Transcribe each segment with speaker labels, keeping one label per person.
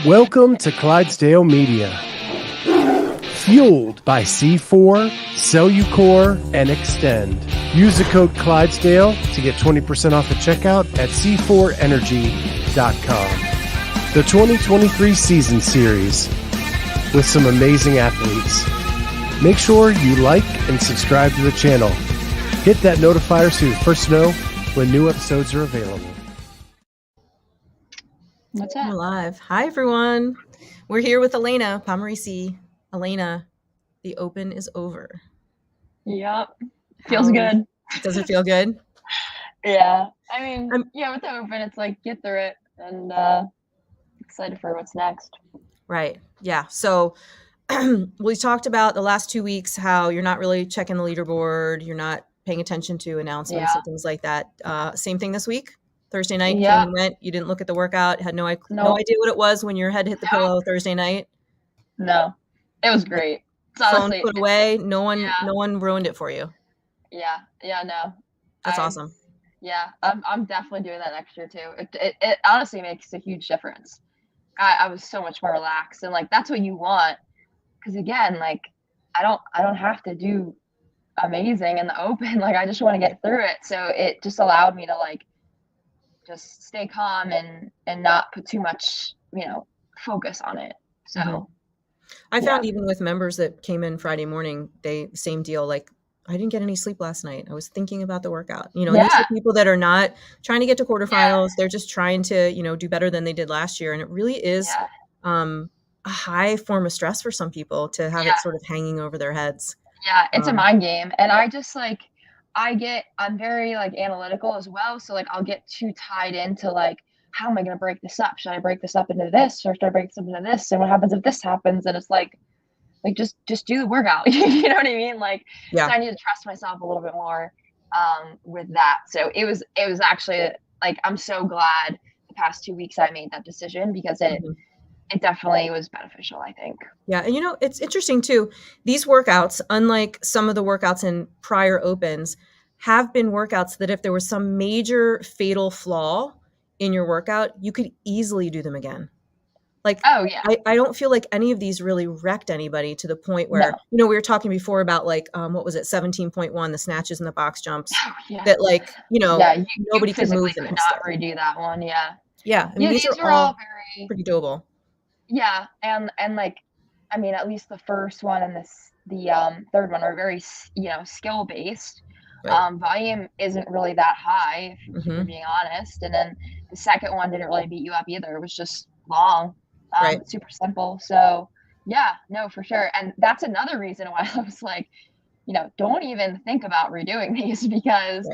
Speaker 1: Welcome to Clydesdale Media. Fueled by C4, Cellucor, and Extend. Use the code Clydesdale to get 20% off at checkout at c4energy.com. The 2023 season series with some amazing athletes. Make sure you like and subscribe to the channel. Hit that notifier so you first know when new episodes are available.
Speaker 2: What's up?
Speaker 3: We're live. Hi, everyone. We're here with Elena, Pomarici. Elena, the Open is over.
Speaker 2: Yep. Feels good.
Speaker 3: Does it feel good?
Speaker 2: Yeah. I mean, with the Open, it's like get through it and excited for what's next.
Speaker 3: Right. Yeah. So we talked about the last 2 weeks, how you're not really checking the leaderboard. You're not paying attention to announcements and things like that. Same thing this week. Thursday night came and went. You didn't look at the workout. Had no idea what it was when your head hit the pillow Thursday night.
Speaker 2: No, it was great.
Speaker 3: Phone put away. No one ruined it for you.
Speaker 2: Yeah. No.
Speaker 3: That's awesome.
Speaker 2: Yeah, I'm definitely doing that next year too. It honestly makes a huge difference. I was so much more relaxed, and like that's what you want. Because again, like I don't have to do amazing in the Open. Like I just want to get through it. So it just allowed me to like just stay calm and not put too much, focus on it. So
Speaker 3: I found even with members that came in Friday morning, same deal. Like I didn't get any sleep last night. I was thinking about the workout. And these are people that are not trying to get to quarterfinals. They're just trying to, do better than they did last year. And it really is a high form of stress for some people to have it sort of hanging over their heads.
Speaker 2: Yeah, it's a mind game. And I just like I'm very like analytical as well. So like I'll get too tied into like, how am I going to break this up? Should I break this up into this, or should I break this up into this? And what happens if this happens? And it's like just do the workout. You know what I mean? Like, so I need to trust myself a little bit more with that. So it was actually like, I'm so glad the past 2 weeks I made that decision, because it definitely was beneficial, I think.
Speaker 3: Yeah. And it's interesting too. These workouts, unlike some of the workouts in prior Opens, have been workouts that if there was some major fatal flaw in your workout, you could easily do them again. Like, I don't feel like any of these really wrecked anybody to the point where, we were talking before about like, what was it? 17.1, the snatches and the box jumps that like, nobody could move the next
Speaker 2: day. Redo that one. Yeah.
Speaker 3: Yeah. I mean, these are all very pretty doable.
Speaker 2: Yeah. And like, I mean, at least the first one and the third one are very, skill based. Right. Volume isn't really that high, if you're being honest. And then the second one didn't really beat you up either. It was just long, super simple. So yeah, no, for sure. And that's another reason why I was like, don't even think about redoing these, because,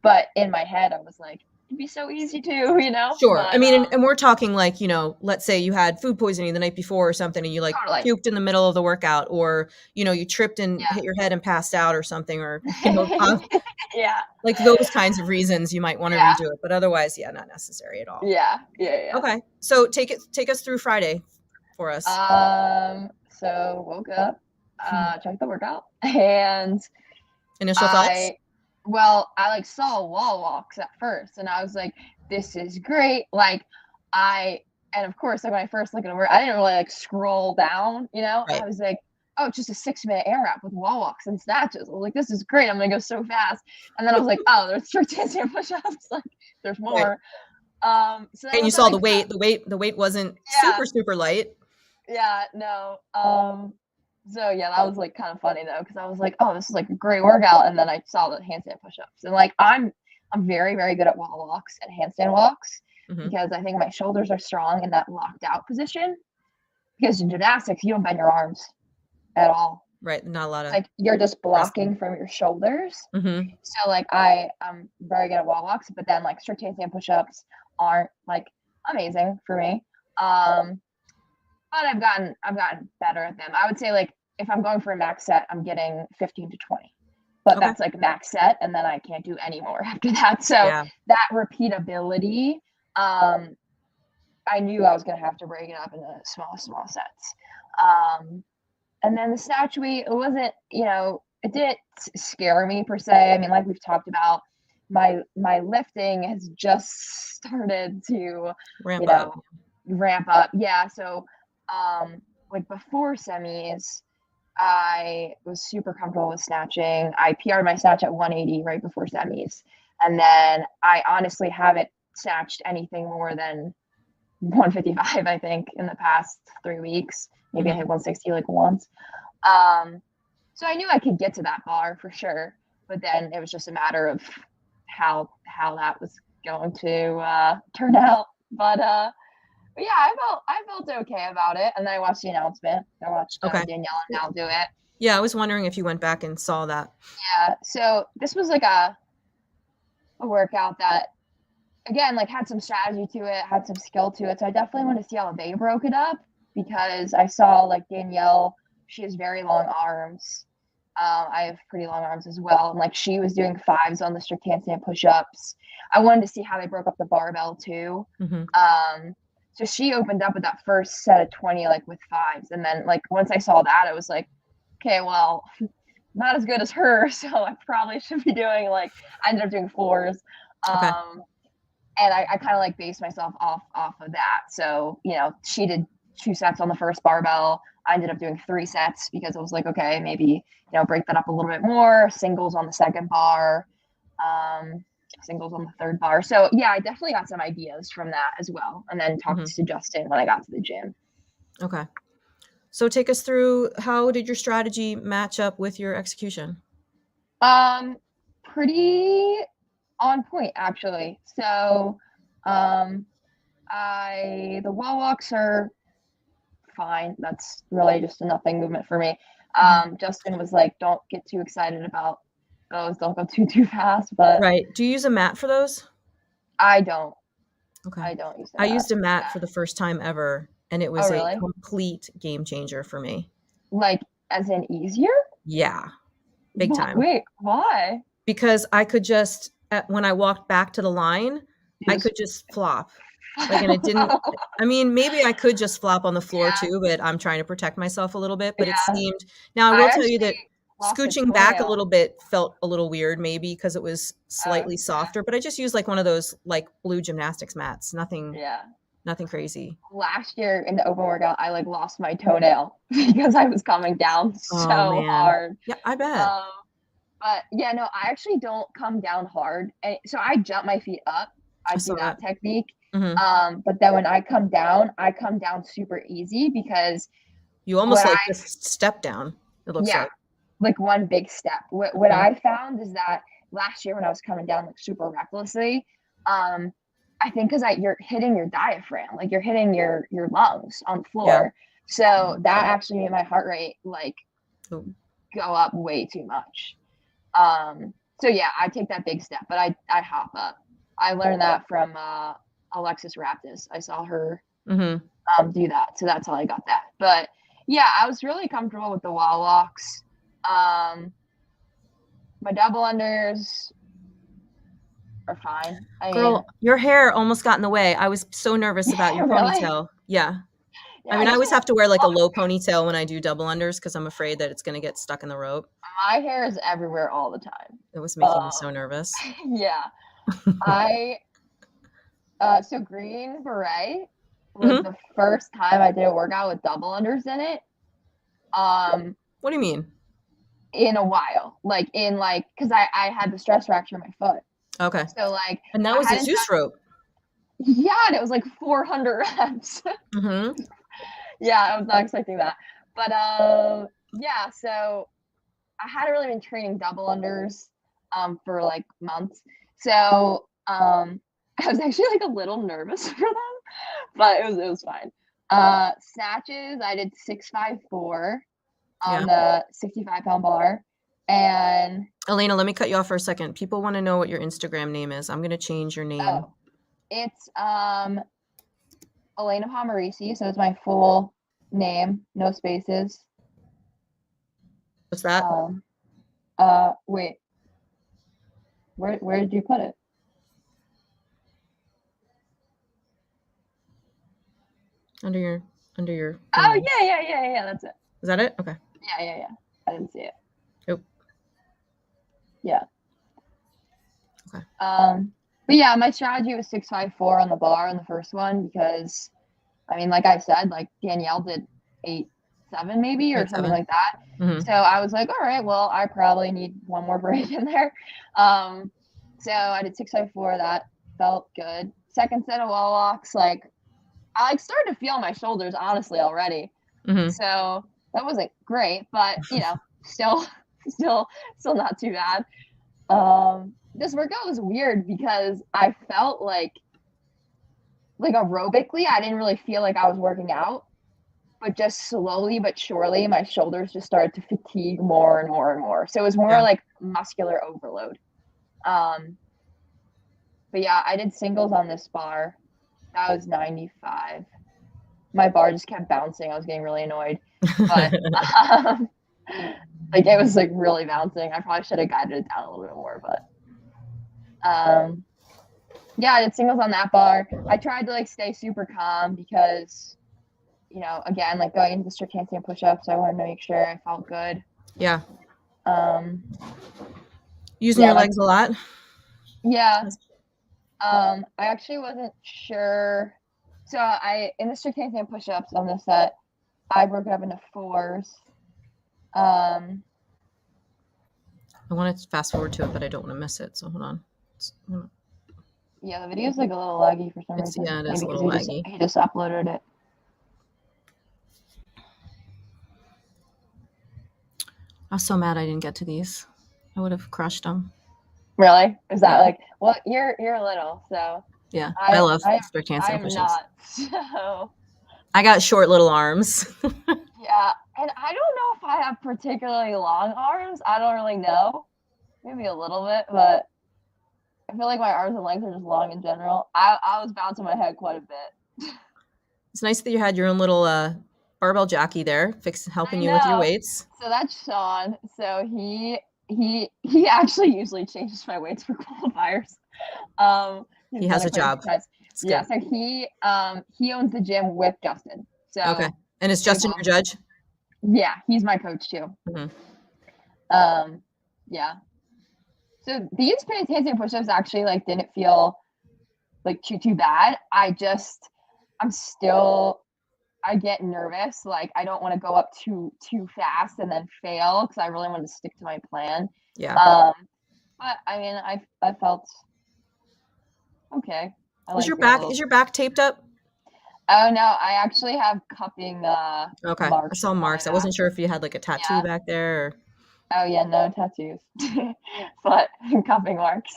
Speaker 2: but in my head, I was like, it'd be so easy to,
Speaker 3: Sure.
Speaker 2: But,
Speaker 3: I mean, and we're talking like, let's say you had food poisoning the night before or something, and you like puked in the middle of the workout, or, you tripped and hit your head and passed out or something, or, like those kinds of reasons you might want to redo it. But otherwise, not necessary at all.
Speaker 2: Yeah.
Speaker 3: Okay. So take us through Friday for us.
Speaker 2: So woke up, checked the workout, and
Speaker 3: initial thoughts?
Speaker 2: Well, I like saw wall walks at first, and I was like, this is great. Like and of course, like when I first looked at it, I didn't really like scroll down, I was like, oh, it's just a 6-minute AMRAP with wall walks and snatches. I was like, this is great. I'm going to go so fast. And then I was like, oh, there's strict handstand push-ups. Like there's more. So
Speaker 3: and you saw the weight, the weight wasn't super light.
Speaker 2: Yeah, no. So that was like kind of funny though, because I was like, oh, this is like a great workout, and then I saw the handstand push-ups, and like I'm very, very good at wall walks and handstand walks, because I think my shoulders are strong in that locked out position. Because in gymnastics, you don't bend your arms at all.
Speaker 3: Right, not a lot of
Speaker 2: like you're just blocking from your shoulders. So like I'm very good at wall walks, but then like strict handstand push-ups aren't like amazing for me. But I've gotten better at them. I would say like if I'm going for a max set, I'm getting 15 to 20. But that's like max set, and then I can't do any more after that. So that repeatability, I knew I was going to have to break it up into small sets. And then the snatch weight, it wasn't, it didn't scare me per se. I mean, like we've talked about, my lifting has just started to
Speaker 3: ramp up.
Speaker 2: ramp up. Yeah. So, like before semis, I was super comfortable with snatching. I PR'd my snatch at 180 right before semis. And then I honestly haven't snatched anything more than 155, I think, in the past 3 weeks. Maybe I hit 160 like once. So I knew I could get to that bar for sure. But then it was just a matter of how that was going to turn out. But yeah, I felt okay about it. And then I watched the announcement. I watched Danielle and Al do it.
Speaker 3: Yeah, I was wondering if you went back and saw that.
Speaker 2: Yeah. So this was like a workout that, again, like had some strategy to it, had some skill to it. So I definitely want to see how they broke it up, because I saw like Danielle, she has very long arms. I have pretty long arms as well. And like she was doing 5s on the strict handstand push-ups. I wanted to see how they broke up the barbell too. So she opened up with that first set of 20, like with 5s. And then like once I saw that, I was like, okay, well, not as good as her. So I probably should be doing I ended up doing 4s. And I kind of like based myself off of that. So, she did 2 sets on the first barbell. I ended up doing 3 sets because I was like, okay, maybe, break that up a little bit more, singles on the second bar, singles on the third bar. So yeah, I definitely got some ideas from that as well. And then talked to Justin when I got to the gym.
Speaker 3: Okay. So take us through, how did your strategy match up with your execution?
Speaker 2: Pretty on point, actually. So, the wall walks are fine. That's really just a nothing movement for me. Justin was like, don't get too excited about those. Don't go too fast. But
Speaker 3: right. Do you use a mat for those?
Speaker 2: I don't.
Speaker 3: Okay.
Speaker 2: I don't use a
Speaker 3: I
Speaker 2: mat.
Speaker 3: used a mat for the first time ever, and it was
Speaker 2: really?
Speaker 3: a complete game changer for me.
Speaker 2: Like, as in easier?
Speaker 3: Yeah. Big time.
Speaker 2: Wait, why?
Speaker 3: Because I could just, when I walked back to the line, I could just flop. And it didn't, I mean, maybe I could just flop on the floor too, but I'm trying to protect myself a little bit. But it seemed, now I will tell you that scooching back a little bit felt a little weird, maybe because it was slightly softer, but I just used one of those blue gymnastics mats. Nothing crazy.
Speaker 2: Last year in the open workout, I lost my toenail because I was coming down so hard.
Speaker 3: Yeah, I bet.
Speaker 2: But yeah, no, I actually don't come down hard. And so I jump my feet up. I do that technique. But then when I come down super easy, because
Speaker 3: you almost just step down. It looks
Speaker 2: like one big step. What I found is that last year when I was coming down super recklessly, I think because you're hitting your diaphragm, you're hitting your lungs on the floor. So that actually made my heart rate go up way too much. So yeah, I take that big step, but I hop up. I learned that from Alexis Raptis. I saw her do that. So that's how I got that. But yeah, I was really comfortable with the wall walks. My double unders are fine.
Speaker 3: Girl, your hair almost got in the way. I was so nervous about your ponytail. Yeah. I mean, I always have to wear a low ponytail when I do double unders because I'm afraid that it's going to get stuck in the rope.
Speaker 2: My hair is everywhere all the time.
Speaker 3: It was making me so nervous.
Speaker 2: Yeah. So green beret was the first time I did a workout with double unders in it.
Speaker 3: What do you mean?
Speaker 2: In a while. Because I had the stress fracture in my foot.
Speaker 3: Okay.
Speaker 2: So
Speaker 3: and that was a Zeus rope.
Speaker 2: Yeah, and it was 400 reps. Yeah, I was not expecting that. But yeah, so I hadn't really been training double unders for months. So I was actually a little nervous for them, but it was fine. Snatches, I did 654 on the 65-pound bar. And
Speaker 3: Elena, let me cut you off for a second. People want to know what your Instagram name is. I'm going to change your name.
Speaker 2: Oh, it's Elena Pomarici, so it's my full name, no spaces.
Speaker 3: What's that?
Speaker 2: Wait. Where did you put it?
Speaker 3: Under your.
Speaker 2: Oh yeah, that's it.
Speaker 3: Is that it? Okay.
Speaker 2: Yeah. I didn't see it.
Speaker 3: Nope.
Speaker 2: Yeah.
Speaker 3: Okay.
Speaker 2: But yeah, my strategy was 654 on the bar on the first one because I mean, like I said, like Danielle did 8-7 maybe or something
Speaker 3: 8-7.
Speaker 2: like that. So I was like, all right, well, I probably need one more break in there. So I did 6-4. That felt good. Second set of wall walks, like I like started to feel my shoulders honestly already. So that wasn't great, but you know, still not too bad. This workout was weird because I felt like aerobically, I didn't really feel like I was working out, but just slowly but surely, my shoulders just started to fatigue more and more and more. So it was more like muscular overload. But yeah, I did singles on this bar. That was 95. My bar just kept bouncing. I was getting really annoyed, but like it was like really bouncing. I probably should have guided it down a little bit more, but yeah, I did singles on that bar. I tried to like stay super calm because, you know, again, like going into the strict handstand push-ups, I wanted to make sure I felt good.
Speaker 3: Yeah. Using your legs a lot?
Speaker 2: Yeah. I actually wasn't sure. So in the strict handstand push-ups on this set, I broke it up into 4s. I
Speaker 3: want to fast forward to it, but I don't want to miss it. So hold on.
Speaker 2: Yeah, the video's like a little laggy for some reason.
Speaker 3: Yeah, it is a little laggy.
Speaker 2: He just uploaded it.
Speaker 3: I was so mad I didn't get to these. I would have crushed them.
Speaker 2: Really? Is that like? Well, you're little, so.
Speaker 3: Yeah, I love strict handstand push-ups. I'm not.
Speaker 2: So.
Speaker 3: I got short little arms.
Speaker 2: Yeah, and I don't know if I have particularly long arms. I don't really know. Maybe a little bit, but I feel like my arms and legs are just long in general. I was bouncing my head quite a bit.
Speaker 3: It's nice that you had your own little barbell jockey there, helping you with your weights.
Speaker 2: So that's Sean. So he actually usually changes my weights for qualifiers.
Speaker 3: He has a job.
Speaker 2: Yeah, so he owns the gym with Justin. So
Speaker 3: okay, and is Justin your judge?
Speaker 2: Yeah, he's my coach too. Yeah. So these handstand push-ups actually like didn't feel like too bad. I get nervous. Like I don't want to go up too fast and then fail because I really want to stick to my plan.
Speaker 3: Yeah.
Speaker 2: But I mean, I felt okay.
Speaker 3: Is your back taped up?
Speaker 2: Oh no, I actually have cupping.
Speaker 3: Okay, marks I saw marks. I wasn't sure if you had like a tattoo back there. Or...
Speaker 2: Oh yeah, no tattoos, but cupping marks.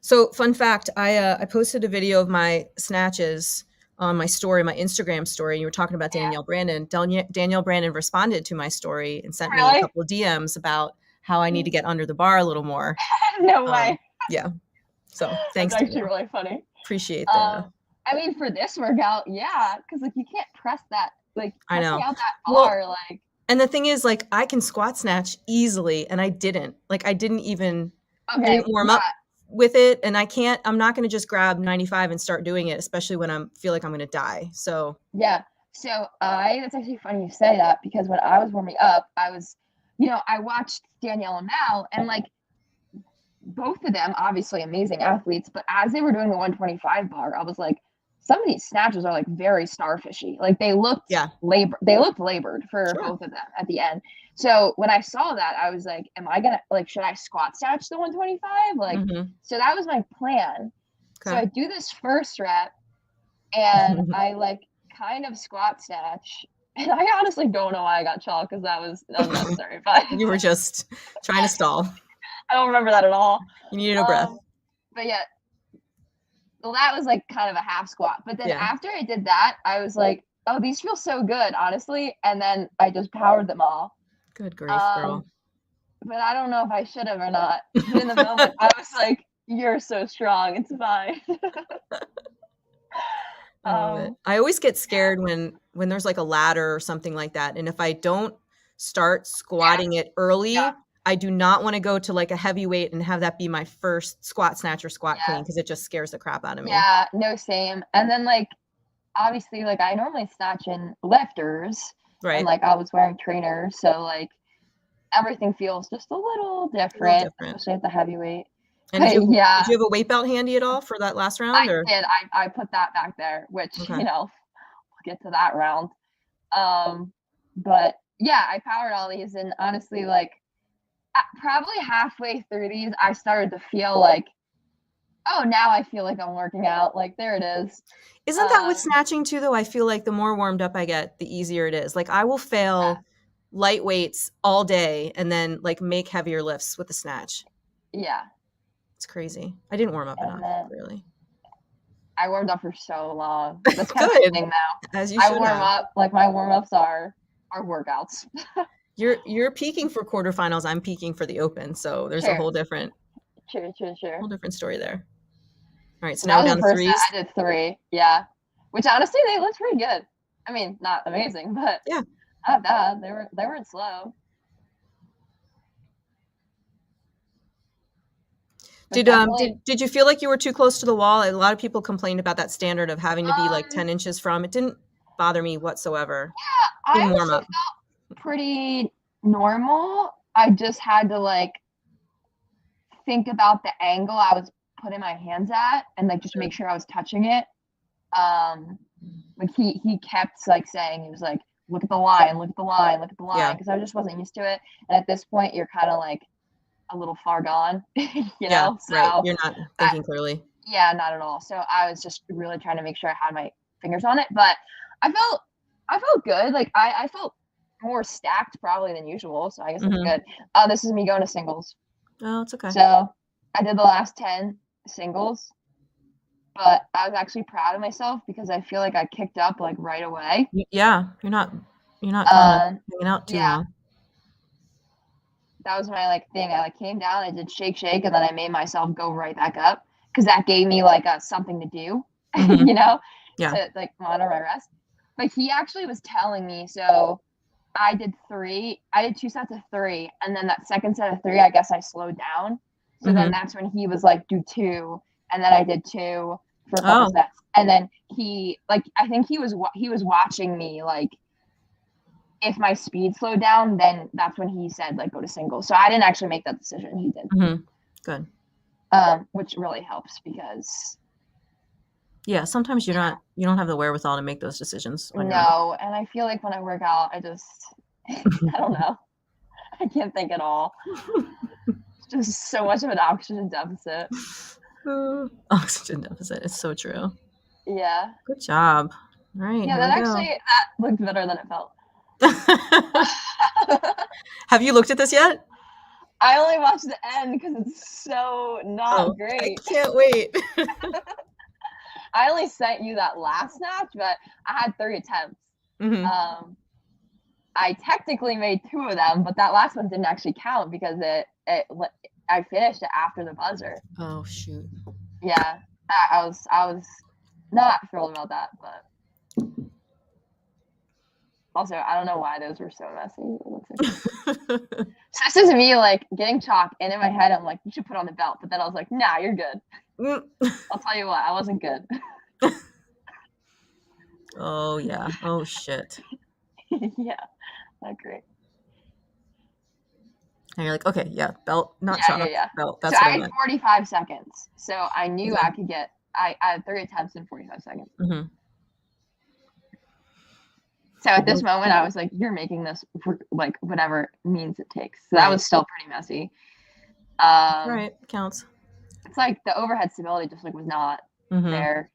Speaker 3: So fun fact, I posted a video of my snatches on my story, my Instagram story. You were talking about Danielle Brandon. Danielle Brandon responded to my story and sent me a couple of DMs about how I need to get under the bar a little more.
Speaker 2: No way.
Speaker 3: Yeah. So thanks.
Speaker 2: That's actually really funny.
Speaker 3: Appreciate that.
Speaker 2: I mean, for this workout, yeah, because like you can't press that. Like
Speaker 3: I know.
Speaker 2: Out that bar, like.
Speaker 3: And the thing is, like, I can squat snatch easily, and I didn't. Like, I didn't even warm up with it, and I'm not going to just grab 95 and start doing it, especially when I feel like I'm going to die. So
Speaker 2: yeah. So that's actually funny you say that because when I was warming up, I was, I watched Danielle and Mal, and like both of them, obviously amazing athletes, but as they were doing the 125 bar, I was like, some of these snatches are like very starfishy. Like they looked labored for both of them at the end. So when I saw that, I was like, am I gonna should I squat snatch the 125? Like so that was my plan. Okay. So I do this first rep and I like kind of squat snatch. And I honestly don't know why I got chalk because that was unnecessary. But
Speaker 3: you were just trying to stall.
Speaker 2: I don't remember that at all.
Speaker 3: You needed a breath.
Speaker 2: But yeah. Well, that was like kind of a half squat. But then after I did that, I was like, oh, these feel so good, honestly. And then I just powered them all.
Speaker 3: Good grief, girl.
Speaker 2: But I don't know if I should have or not. In the moment, I was like, you're so strong. It's fine.
Speaker 3: I always get scared when there's like a ladder or something like that. And if I don't start squatting it early, I do not want to go to like a heavy weight and have that be my first squat snatch or squat clean because it just scares the crap out of me.
Speaker 2: Yeah, no, same. And then like, obviously, like I normally snatch in lifters. Right. And like I was wearing trainers. So like everything feels just a little different. Especially at the heavyweight.
Speaker 3: And did you
Speaker 2: Yeah,
Speaker 3: have a weight belt handy at all for that last round?
Speaker 2: I
Speaker 3: Or
Speaker 2: did. I put that back there, which,
Speaker 3: okay.
Speaker 2: we'll get to that round. But yeah, I powered all these, and honestly, like, probably halfway through these, I started to feel like, oh, now I feel like I'm working out. Like, there it is.
Speaker 3: Isn't that with snatching too, though? I feel like the more warmed up I get, the easier it is. Like, I will fail light weights all day and then like make heavier lifts with the snatch.
Speaker 2: Yeah.
Speaker 3: It's crazy. I didn't warm up enough, clearly.
Speaker 2: I warmed up for so long. That's kind of the thing now.
Speaker 3: As you
Speaker 2: I
Speaker 3: should
Speaker 2: warm
Speaker 3: have.
Speaker 2: up, like, my warm-ups are workouts.
Speaker 3: You're peaking for quarterfinals. I'm peaking for the open. So there's a whole different whole different story there. All right, so now we're down to threes.
Speaker 2: I did 3, yeah. Which honestly, they looked pretty good. I mean, not amazing, but
Speaker 3: yeah,
Speaker 2: not bad. They weren't slow.
Speaker 3: Did you feel like you were too close to the wall? A lot of people complained about that standard of having to be like 10 inches from. It didn't bother me whatsoever.
Speaker 2: Yeah, I felt pretty normal. I just had to like think about the angle I was putting my hands at and like just make sure I was touching it. Like he kept like saying, he was like, look at the line, look at the line, look at the line, because I just wasn't used to it. And at this point, you're kind of like a little far gone, you know? So
Speaker 3: right. You're not thinking clearly.
Speaker 2: Yeah, not at all. So I was just really trying to make sure I had my fingers on it, but I felt good. Like I felt more stacked probably than usual, so I guess that's good. This is me going to singles.
Speaker 3: Oh, it's okay.
Speaker 2: So I did the last 10 singles, but I was actually proud of myself because I feel like I kicked up like right away.
Speaker 3: Yeah, you're not kind of hanging out too long.
Speaker 2: That was my like thing. I like came down, I did shake, and then I made myself go right back up because that gave me like something to do, you know, to like monitor my rest. But he actually was telling me, so I did 2 sets of 3, and then that second set of 3, I guess I slowed down. So then that's when he was like, do 2, and then I did 2 for a couple sets. And then he, like, I think he was watching me, like, if my speed slowed down, then that's when he said, like, go to singles. So I didn't actually make that decision. He did.
Speaker 3: Good.
Speaker 2: Which really helps because.
Speaker 3: Yeah, sometimes you don't have the wherewithal to make those decisions.
Speaker 2: No, and I feel like when I work out, I just, I don't know. I can't think at all. It's just so much of an oxygen deficit.
Speaker 3: Oxygen deficit. It's so true.
Speaker 2: Yeah.
Speaker 3: Good job. All right.
Speaker 2: Yeah, that looked better than it felt.
Speaker 3: Have you looked at this yet?
Speaker 2: I only watched the end because it's so not great.
Speaker 3: I can't wait.
Speaker 2: I only sent you that last snatch, but I had 3 attempts. I technically made 2 of them, but that last one didn't actually count because I finished it after the buzzer.
Speaker 3: Oh shoot.
Speaker 2: Yeah, I was not thrilled about that, but also I don't know why those were so messy. So this is me like getting chalk, and in my head I'm like, you should put on the belt, but then I was like, nah, you're good. I'll tell you what, I wasn't good.
Speaker 3: Oh yeah. Oh shit.
Speaker 2: Yeah, not great.
Speaker 3: And you're like, okay, yeah, belt, not chalk, belt. That's
Speaker 2: so
Speaker 3: what
Speaker 2: I had 45 seconds, so I knew I could get. I had 3 attempts in 45 seconds. So at this moment, I was like, "You're making this for like whatever means it takes." So that was still pretty messy.
Speaker 3: Right, counts.
Speaker 2: It's like the overhead stability just like was not there.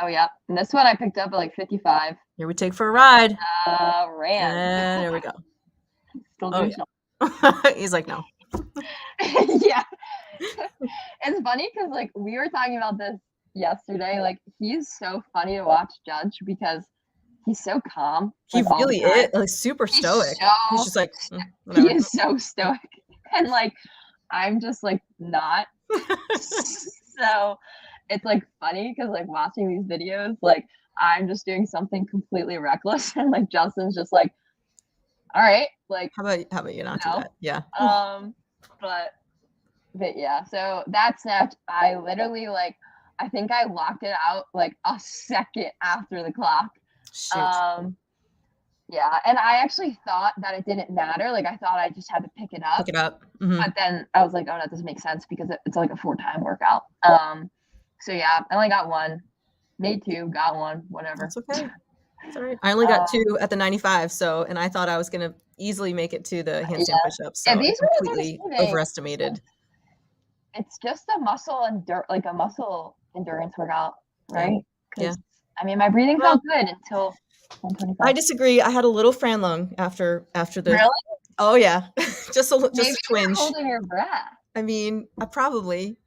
Speaker 2: Oh yeah, and this one I picked up at like 55.
Speaker 3: Here we take for a ride.
Speaker 2: Ran.
Speaker 3: And there we go.
Speaker 2: Still doing
Speaker 3: He's like, no.
Speaker 2: Yeah. It's funny because like we were talking about this yesterday. Like he's so funny to watch judge because he's so calm.
Speaker 3: He really is like super stoic. He's just like
Speaker 2: he is so stoic, and like I'm just like not. So it's like funny because like watching these videos, like I'm just doing something completely reckless, and like Justin's just like, all right, like
Speaker 3: how about you not do that? Yeah.
Speaker 2: But yeah, so that snatch, I literally like I think I locked it out like a second after the clock.
Speaker 3: Shoot.
Speaker 2: Yeah, and I actually thought that it didn't matter. Like I thought I just had to pick it up,
Speaker 3: Pick it up. Mm-hmm.
Speaker 2: but then I was like, oh, that doesn't make sense because it's like a 4-time workout. So yeah, I only got one, made 2, got 1, whatever.
Speaker 3: That's okay. That's all right. I only got 2
Speaker 2: Um,
Speaker 3: at the 95, so and I thought I was gonna easily make it to the
Speaker 2: yeah,
Speaker 3: handstand push-ups,
Speaker 2: yeah.
Speaker 3: so I
Speaker 2: These were
Speaker 3: completely overestimated.
Speaker 2: it's just a like a muscle endurance workout,
Speaker 3: Yeah.
Speaker 2: right?
Speaker 3: Yeah.
Speaker 2: Because I mean, my breathing
Speaker 3: Well,
Speaker 2: felt good until
Speaker 3: I
Speaker 2: 125.
Speaker 3: disagree. I had a little Fran lung after the.
Speaker 2: Really?
Speaker 3: Oh yeah, just
Speaker 2: Maybe
Speaker 3: a
Speaker 2: you were
Speaker 3: twinge.
Speaker 2: holding your breath.
Speaker 3: I mean, probably.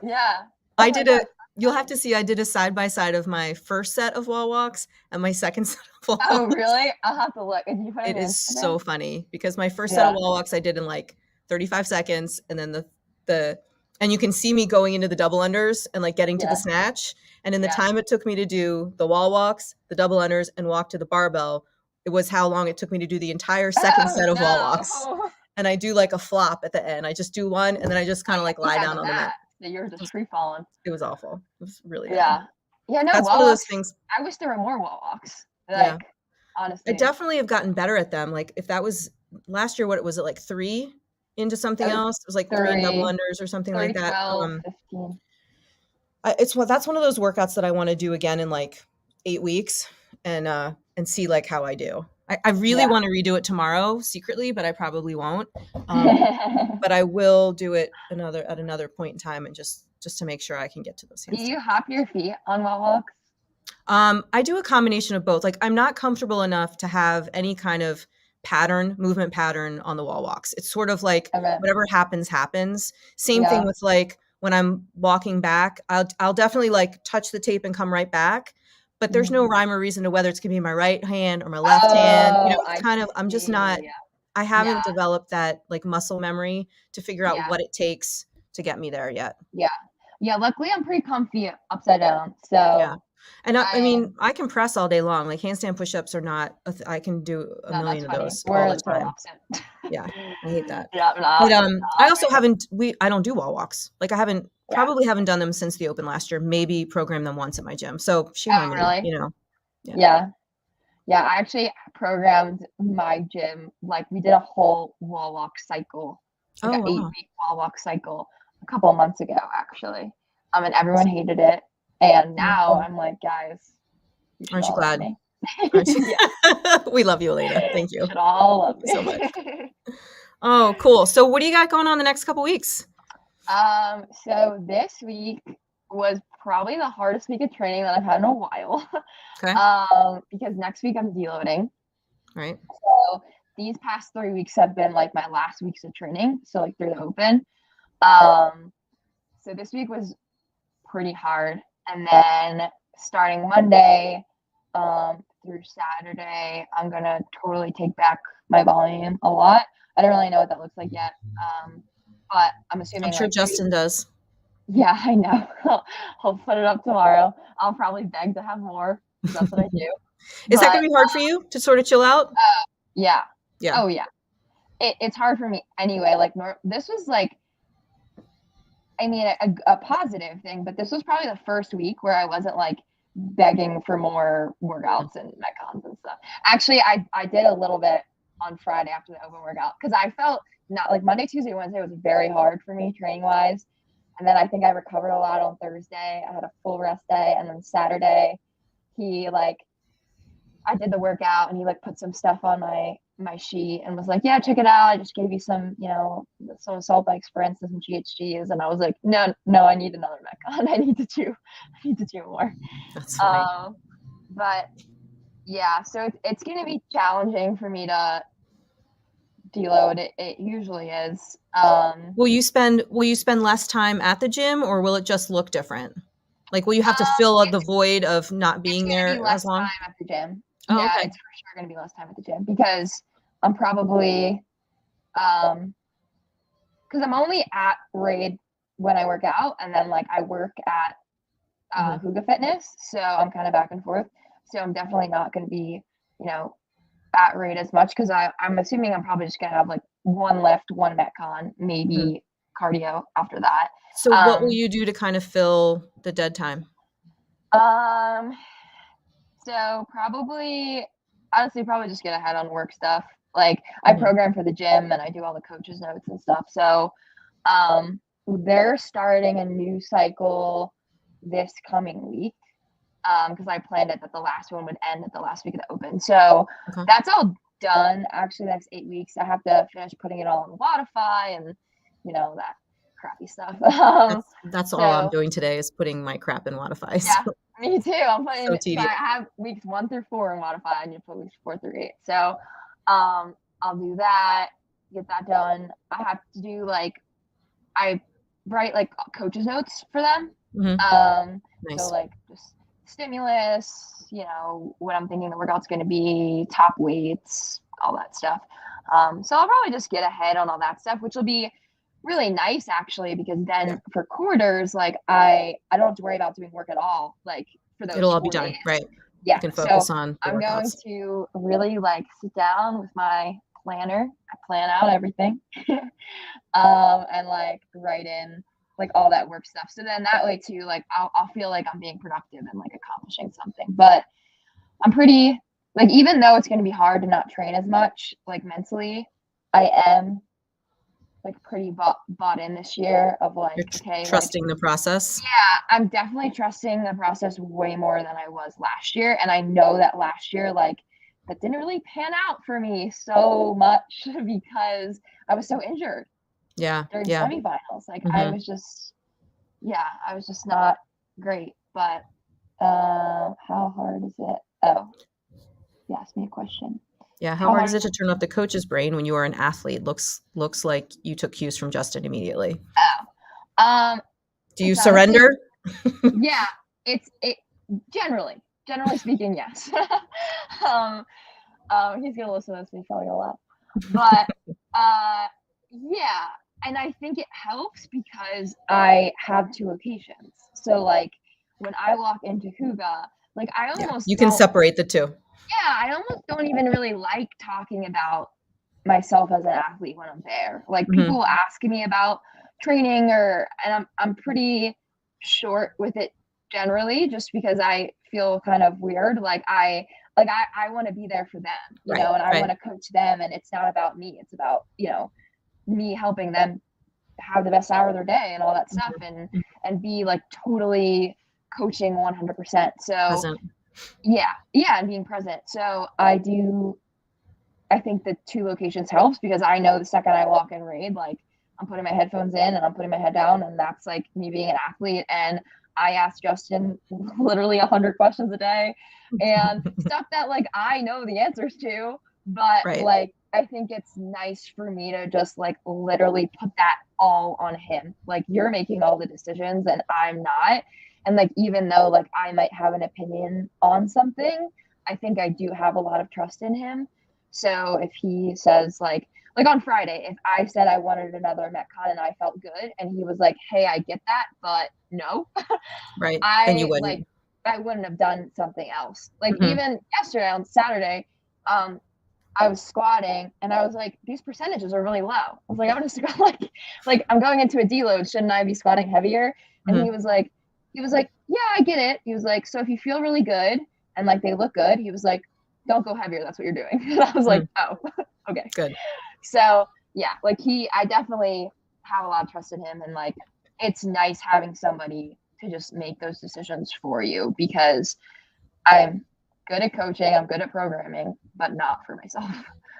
Speaker 2: Yeah.
Speaker 3: I
Speaker 2: Oh my
Speaker 3: did
Speaker 2: God.
Speaker 3: You'll have to see. I did a side by side of my first set of wall walks and my second set of wall
Speaker 2: Oh,
Speaker 3: walks.
Speaker 2: really? I'll have to look. Did you put it
Speaker 3: It
Speaker 2: on
Speaker 3: is
Speaker 2: Instagram?
Speaker 3: so funny because my first set of
Speaker 2: Yeah.
Speaker 3: wall walks I did in like 35 seconds, and then the and you can see me going into the double unders and like getting to the
Speaker 2: Yeah.
Speaker 3: snatch. And in the
Speaker 2: Yeah.
Speaker 3: time it took me to do the wall walks, the double unders, and walk to the barbell, it was how long it took me to do the entire second set of wall walks.
Speaker 2: No.
Speaker 3: And I do like a flop at the end. I just do one, and then I just kind of like lie down on the mat.
Speaker 2: So you're just free falling.
Speaker 3: It was awful. It was really bad.
Speaker 2: Yeah. Yeah, no,
Speaker 3: That's
Speaker 2: wall
Speaker 3: one of those
Speaker 2: walks.
Speaker 3: things.
Speaker 2: I wish there were more wall walks.
Speaker 3: Yeah.
Speaker 2: Like, honestly.
Speaker 3: I definitely have gotten better at them. Like if that was last year, what was it, like 3 into something else? It was like 3 double
Speaker 2: 3,
Speaker 3: unders or something like that.
Speaker 2: 12, 15.
Speaker 3: That's one of those workouts that I want to do again in like 8 weeks and see like how I do. I really want to redo it tomorrow secretly, but I probably won't. But I will do it at another point in time, and just to make sure I can get to those handstands.
Speaker 2: Do you hop your feet on wall walks?
Speaker 3: I do a combination of both. Like I'm not comfortable enough to have any kind of movement pattern on the wall walks. It's sort of like whatever happens. Same thing with like when I'm walking back, I'll definitely like touch the tape and come right back. But there's no rhyme or reason to whether it's gonna be my right hand or my left hand. You know, it's kind of I'm just not. I haven't developed that like muscle memory to figure out what it takes to get me there yet.
Speaker 2: Yeah. Luckily, I'm pretty comfy upside down. So
Speaker 3: yeah. And I mean, I can press all day long. Like handstand push-ups are not. I can do a million of those all the time. Yeah, I hate that.
Speaker 2: Yeah,
Speaker 3: but I also haven't. I don't do wall walks. Like I haven't. Probably haven't done them since the open last year. Maybe programmed them once at my gym. So shame on me. You know.
Speaker 2: Yeah. I actually programmed my gym. Like we did a whole wall walk cycle, like an 8-week wall walk cycle, a couple of months ago actually. And everyone hated it. And now I'm like, guys,
Speaker 3: aren't you glad? We love you, Elena. Thank you.
Speaker 2: You should all love me
Speaker 3: so much. Oh, cool. So what do you got going on the next couple weeks?
Speaker 2: So this week was probably the hardest week of training that I've had in a while.
Speaker 3: Okay.
Speaker 2: Because next week I'm deloading.
Speaker 3: Right.
Speaker 2: So these past 3 weeks have been like my last weeks of training. So like through the open. So this week was pretty hard. And then starting Monday, through Saturday, I'm gonna totally take back my volume a lot. I don't really know what that looks like yet. But I'm assuming
Speaker 3: I'm sure like Justin does.
Speaker 2: Yeah, I know. He'll put it up tomorrow. I'll probably beg to have more. That's what I do.
Speaker 3: Is that gonna be hard for you to sort of chill out?
Speaker 2: Yeah.
Speaker 3: Yeah.
Speaker 2: Oh yeah. It's hard for me anyway. Like this was like, I mean, a positive thing, but this was probably the first week where I wasn't like begging for more workouts and metcons and stuff. Actually, I did a little bit on Friday after the open workout because I felt not like Monday, Tuesday, Wednesday was very hard for me training wise. And then I think I recovered a lot on Thursday. I had a full rest day. And then Saturday, I did the workout and he like put some stuff on my sheet and was like, yeah, check it out. I just gave you some, some assault bike sprints and some GHGs. And I was like, no, I need another metcon. I need to do more.
Speaker 3: That's funny.
Speaker 2: But yeah, so it's going to be challenging for me to deload. It usually is.
Speaker 3: Will you spend less time at the gym, or will it just look different? Like, will you have to fill the void of not being there as long?
Speaker 2: Time at the gym.
Speaker 3: Oh,
Speaker 2: yeah,
Speaker 3: okay.
Speaker 2: It's for sure going to be less time at the gym because I'm probably, because I'm only at Raid when I work out, and then like I work at Huga Fitness, so I'm kind of back and forth. So I'm definitely not going to be, at Raid as much because I'm assuming I'm probably just going to have like one lift, one metcon, maybe cardio after that.
Speaker 3: So what will you do to kind of fill the dead time?
Speaker 2: So probably honestly probably just get ahead on work stuff. Like I program for the gym and I do all the coaches notes and stuff. So they're starting a new cycle this coming week. Because I planned it that the last one would end at the last week of the open. So that's all done. Actually, the next 8 weeks, I have to finish putting it all in Wodify and, that crappy stuff.
Speaker 3: That's all I'm doing today is putting my crap in Wodify.
Speaker 2: Yeah, me too. I'm putting,
Speaker 3: so tedious.
Speaker 2: I have weeks 1 through 4 in Wodify and you put weeks 4 through 8. So I'll do that, get that done. I have to do I write coaches notes for them.
Speaker 3: Nice.
Speaker 2: So just stimulus, what I'm thinking the workout's going to be, top weights, all that stuff. So I'll probably just get ahead on all that stuff, which will be really nice actually, because then for quarters, I don't have to worry about doing work at all. For those,
Speaker 3: it'll all be done,
Speaker 2: days.
Speaker 3: right?
Speaker 2: Yeah.
Speaker 3: You can focus on the
Speaker 2: I'm
Speaker 3: workouts.
Speaker 2: going to really sit down with my planner. I plan out everything, and write in all that work stuff. So then that way too, I'll feel like I'm being productive and accomplishing something. But I'm pretty even though it's going to be hard to not train as much mentally, I am pretty bought in this year of
Speaker 3: You're trusting the process.
Speaker 2: Yeah, I'm definitely trusting the process way more than I was last year. And I know that last year that didn't really pan out for me so much because I was so injured. During semifinals. I was just not great. But how hard is it? Oh, you asked me a question.
Speaker 3: Yeah, how hard is it to turn off the coach's brain when you are an athlete? Looks like you took cues from Justin immediately. Do you surrender?
Speaker 2: Yeah, it generally speaking, yes. He's gonna listen to this and he's probably gonna laugh. But yeah, and I think it helps because I have 2 locations. So when I walk into Huga, I almost
Speaker 3: you can separate the two.
Speaker 2: Yeah, I almost don't even really like talking about myself as an athlete when I'm there. People ask me about training and I'm pretty short with it generally, just because I feel kind of weird. I want to be there for them, you know, and I want to coach them, and it's not about me. It's about, me helping them have the best hour of their day and all that stuff, and be totally coaching 100%. So
Speaker 3: present.
Speaker 2: Yeah, and being present. So I think the 2 locations helps because I know the second I walk in raid, I'm putting my headphones in and I'm putting my head down, and that's me being an athlete. And I ask Justin literally 100 questions a day and stuff that I know the answers to, but I think it's nice for me to just literally put that all on him. You're making all the decisions and I'm not. And even though I might have an opinion on something, I think I do have a lot of trust in him. So if he says on Friday, if I said I wanted another Metcon and I felt good, and he was like, "Hey, I get that, but no,"
Speaker 3: and you wouldn't.
Speaker 2: I wouldn't have done something else. Even yesterday on Saturday, I was squatting and I was like, these percentages are really low. I was like, I'm gonna squat I'm going into a deload. Shouldn't I be squatting heavier? And he was like, yeah, I get it. He was like, so if you feel really good and they look good, he was like, don't go heavier. That's what you're doing. And I was like, oh, okay,
Speaker 3: good.
Speaker 2: So yeah, I definitely have a lot of trust in him, and it's nice having somebody to just make those decisions for you, because I'm good at coaching, I'm good at programming, but not for myself.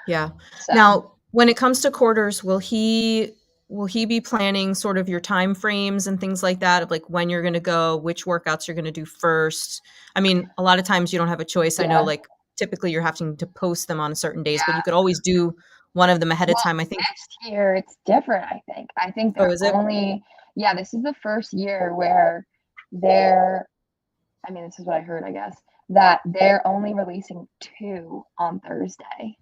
Speaker 3: Yeah. So. Now, when it comes to quarters, will he be planning sort of your time frames and things like that, of when you're going to go, which workouts you're going to do first? I mean, a lot of times you don't have a choice. I know typically you're having to post them on certain days, but you could always do one of them ahead of time. I think
Speaker 2: next year it's different. I think they're this is the first year where this is what I heard, I guess, that they're only releasing 2 on Thursday,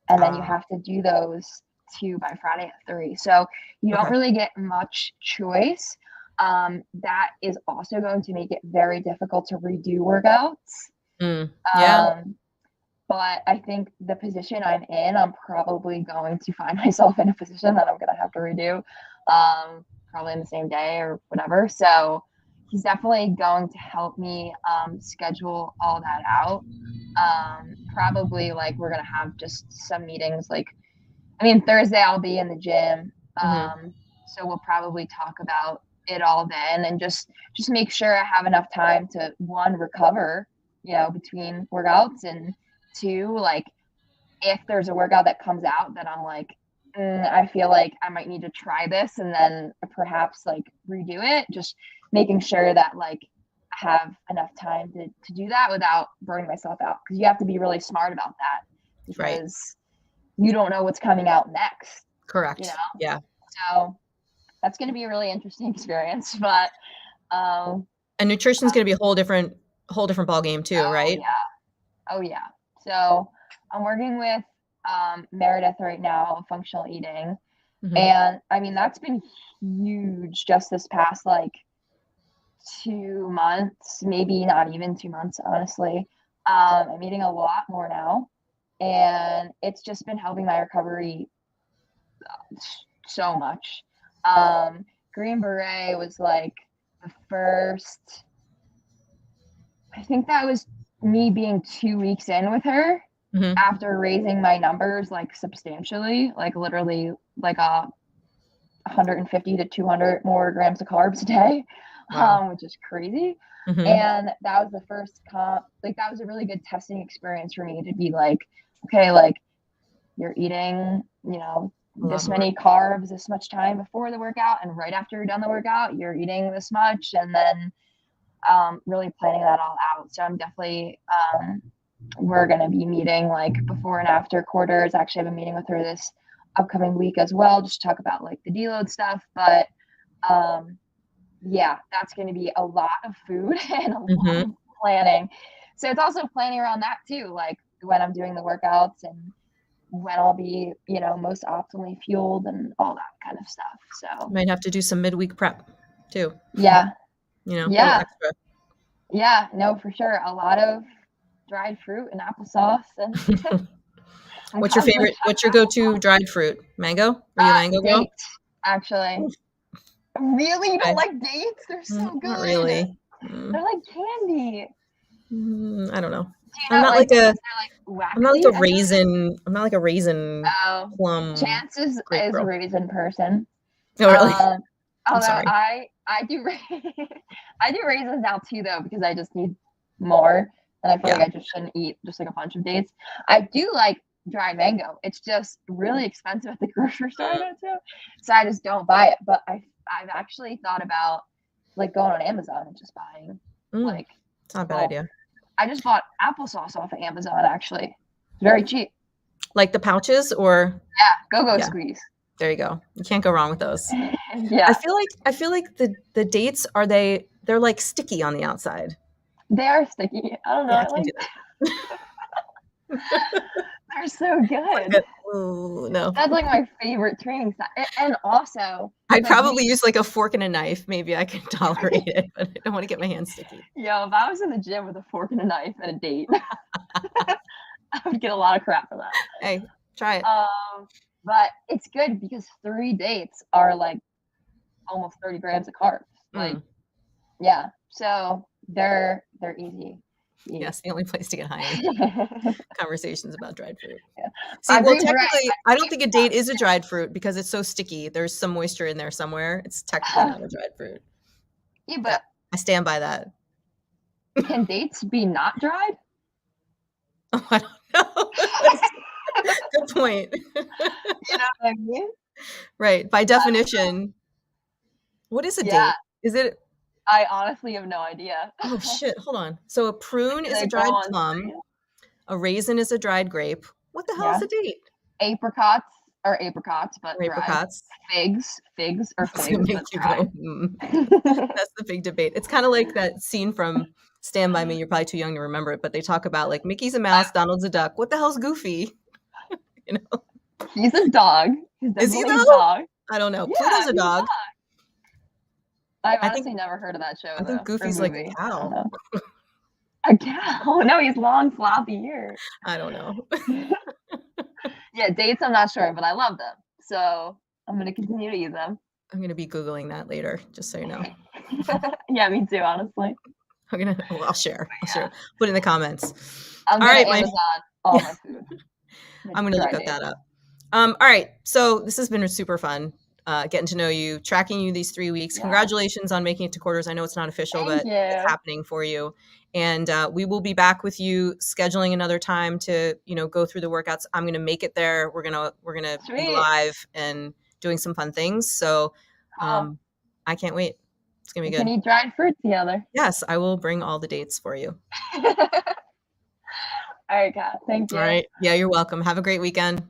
Speaker 2: and then you have to do those 2 by Friday at 3. So you don't really get much choice. That is also going to make it very difficult to redo workouts. But I think the position I'm in, I'm probably going to find myself in a position that I'm going to have to redo, probably in the same day or whatever. So he's definitely going to help me schedule all that out. probably like we're gonna have just some meetings. Like, I mean, Thursday I'll be in the gym, so we'll probably talk about it all then, and just make sure I have enough time to, one, recover, between workouts, and two, like, if there's a workout that comes out that I'm like, I feel like I might need to try this and then perhaps like redo it, just making sure that like I have enough time to do that without burning myself out, because you have to be really smart about that, because you don't know what's coming out next.
Speaker 3: Correct. Yeah.
Speaker 2: So that's going to be a really interesting experience, but
Speaker 3: and nutrition's going to be a whole different ball game too, right?
Speaker 2: Oh yeah. So I'm working with Meredith right now, functional eating. And I mean, that's been huge just this past like 2 months, maybe not even 2 months, honestly. I'm eating a lot more now, and it's just been helping my recovery so much. Green Beret was like the first, I think that was me being 2 weeks in with her, after raising my numbers like substantially, like literally like 150 to 200 more grams of carbs a day. Wow. Which is crazy. And that was the first comp, like that was a really good testing experience for me to be like, okay, like you're eating, this many carbs, this much time before the workout, and right after you're done the workout, you're eating this much, and then really planning that all out. So I'm definitely, we're going to be meeting like before and after quarters. Actually, I have a meeting with her this upcoming week as well, just to talk about like the deload stuff. But yeah, that's going to be a lot of food and a lot of planning. So it's also planning around that too, like when I'm doing the workouts and when I'll be, most optimally fueled and all that kind of stuff. So
Speaker 3: might have to do some midweek prep too.
Speaker 2: Yeah.
Speaker 3: Extra.
Speaker 2: Yeah, no, for sure. A lot of dried fruit and applesauce. And
Speaker 3: What's your favorite? What's your go-to dried fruit? Mango? Are you a mango girl?
Speaker 2: Dates, actually. Really? You don't like dates? They're so good.
Speaker 3: Not really.
Speaker 2: They're like candy.
Speaker 3: I don't know.
Speaker 2: I'm not like
Speaker 3: a raisin. I'm not like a raisin plum.
Speaker 2: Chances is a raisin person.
Speaker 3: Oh, really?
Speaker 2: Although I do I do raisins now too, though, because I just need more, and I feel like I just shouldn't eat just like a bunch of dates. I do like dried mango. It's just really expensive at the grocery store too, so I just don't buy it. But I've actually thought about like going on Amazon and just buying like.
Speaker 3: It's not a bad idea.
Speaker 2: I just bought applesauce off of Amazon, actually. Very cheap.
Speaker 3: Like the pouches, or
Speaker 2: go squeeze.
Speaker 3: There you go. You can't go wrong with those.
Speaker 2: Yeah.
Speaker 3: I feel like the dates they're like sticky on the outside.
Speaker 2: They are sticky. I don't know.
Speaker 3: Yeah,
Speaker 2: I like they're so good.
Speaker 3: Ooh, no.
Speaker 2: That's like my favorite training style. And also,
Speaker 3: I'd probably use like a fork and a knife. Maybe I can tolerate it, but I don't want to get my hands sticky.
Speaker 2: Yo, if I was in the gym with a fork and a knife and a date, I would get a lot of crap for that.
Speaker 3: Hey, try it.
Speaker 2: But it's good because 3 dates are like almost 30 grams of carbs. Like, yeah. So they're easy.
Speaker 3: Yes, the only place to get high in conversations about dried fruit.
Speaker 2: Yeah.
Speaker 3: See, well, technically, I don't think a date is a dried fruit because it's so sticky. There's some moisture in there somewhere. It's technically not a dried fruit.
Speaker 2: Yeah, but
Speaker 3: I stand by that.
Speaker 2: Can dates be not dried?
Speaker 3: Oh, I don't know. Good point.
Speaker 2: You know what I mean?
Speaker 3: Right. By definition, what is a date? Is it?
Speaker 2: I honestly have no idea.
Speaker 3: Oh, shit. Hold on. So a prune is a dried plum. A raisin is a dried grape. What the hell is a date?
Speaker 2: Apricots, but
Speaker 3: apricots.
Speaker 2: Dried. Figs are figs.
Speaker 3: That's the big debate. It's kind of like that scene from Stand By Me. You're probably too young to remember it, but they talk about like Mickey's a mouse, Donald's a duck. What the hell's Goofy? You know?
Speaker 2: He's a dog.
Speaker 3: Is he though?
Speaker 2: A dog.
Speaker 3: I don't know. Yeah, Pluto's a dog.
Speaker 2: I've honestly never heard of that show.
Speaker 3: I think Goofy's like a cow.
Speaker 2: A cow? No, he's long, floppy ears.
Speaker 3: I don't know.
Speaker 2: Yeah, dates, I'm not sure, but I love them. So I'm going to continue to eat them.
Speaker 3: I'm going to be Googling that later, just so you know.
Speaker 2: Yeah, me too, honestly.
Speaker 3: I'll share. Put it in the comments.
Speaker 2: All right, Amazon. all my food.
Speaker 3: I'm going to look that up. All right. So this has been super fun. Getting to know you, tracking you these 3 weeks. Yeah. Congratulations on making it to quarters. I know it's not official, but it's happening for you. And we will be back with you scheduling another time to, go through the workouts. I'm going to make it there. We're going to be live and doing some fun things. So I can't wait. It's going to be good.
Speaker 2: Can eat dried fruit together.
Speaker 3: Yes, I will bring all the dates for you.
Speaker 2: All right, Kat. Thank you.
Speaker 3: All right. Yeah, you're welcome. Have a great weekend.